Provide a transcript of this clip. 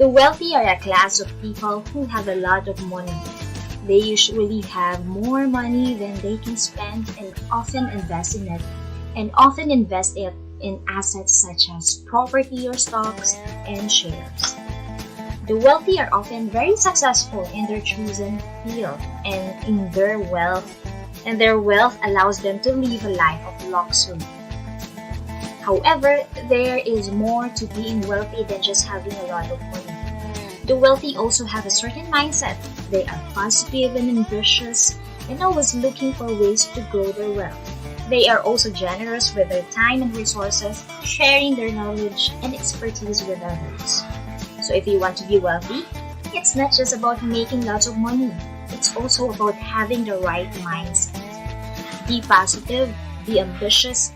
The wealthy are a class of people who have a lot of money. They usually have more money than they can spend and often invest it in assets such as property or stocks and shares. The wealthy are often very successful in their chosen field and their wealth allows them to live a life of luxury. However, there is more to being wealthy than just having a lot of money. The wealthy also have a certain mindset. They are positive and ambitious and always looking for ways to grow their wealth. They are also generous with their time and resources, sharing their knowledge and expertise with others. So if you want to be wealthy, it's not just about making lots of money. It's also about having the right mindset. Be positive, be ambitious,